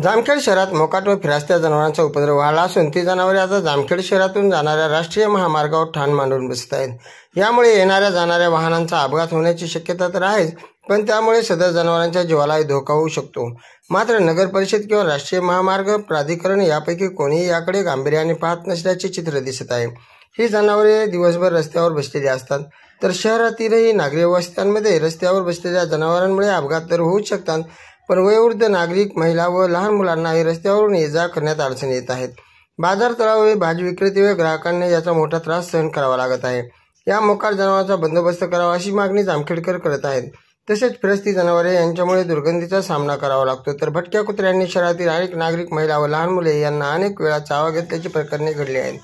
जामखेड शहरात मोकाट व फिरास्त्या जनावरांचा उपद्रव वाढला असून ती जनावरे आता जामखेड शहरातून जाणाऱ्या राष्ट्रीय महामार्गावर ठाण मांडून बसत आहेत। यामुळे येणाऱ्या जाणाऱ्या वाहनांचा अपघात होण्याची शक्यता तर आहेच, पण त्यामुळे सदर जनावरांच्या जीवालाही धोका होऊ शकतो। मात्र नगर परिषद किंवा राष्ट्रीय महामार्ग प्राधिकरण यापैकी कोणीही याकडे गांभीर्याने पाहत नसल्याचे चित्र दिसत आहे। ही जनावरे दिवसभर रस्त्यावर बसलेली असतात, तर शहरातीलही नागरी वस्त्यांमध्ये रस्त्यावर बसलेल्या जनावरांमुळे अपघात तर होऊच शकतात, पण वयोवृद्ध नागरिक, महिला व लहान मुलांनाही रस्त्यावरून ये-जा करण्यात अडचणी येत आहेत। बाजार तळावर भाजी विक्रेते व ग्राहकांना याचा मोठा त्रास सहन करावा लागत आहे। या मोकाट जनावरांचा बंदोबस्त करावा अशी मागणी जामखेडकर करत आहेत। तसेच फिरस्ती जनावरे यांच्यामुळे दुर्गंधीचा सामना करावा लागतो, तर भटक्या कुत्र्यांनी शहरातील अनेक नागरिक, महिला व लहान मुले यांना अनेक वेळा चावा घेतल्याची प्रकरणे घडली आहेत।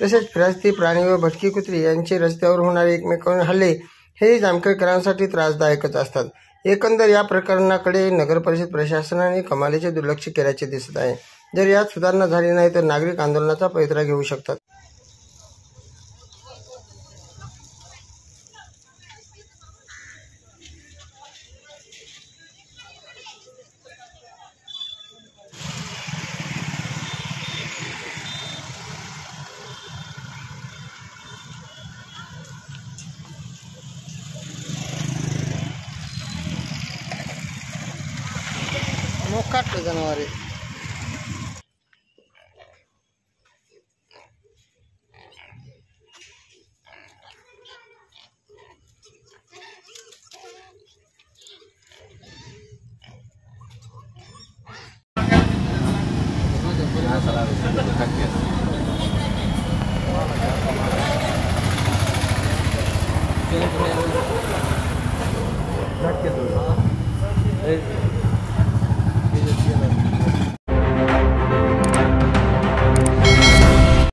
तसेच फिरस्ती प्राणी व भटकी कुत्री यांचे रस्त्यावर होणारे एकमेकांवर हल्ले हेही जामखेडकरांसाठी त्रासदायकच असतात। एकंदर या प्रकरणाकडे नगर परिषद प्रशासनाने कमालीचे दुर्लक्ष केल्याचे दिसत आहे। जर यात सुधारणा झाली नाही तर नागरिक आंदोलनाचा पवित्रा घेऊ शकतात। मोकाट जनावरे Gracias.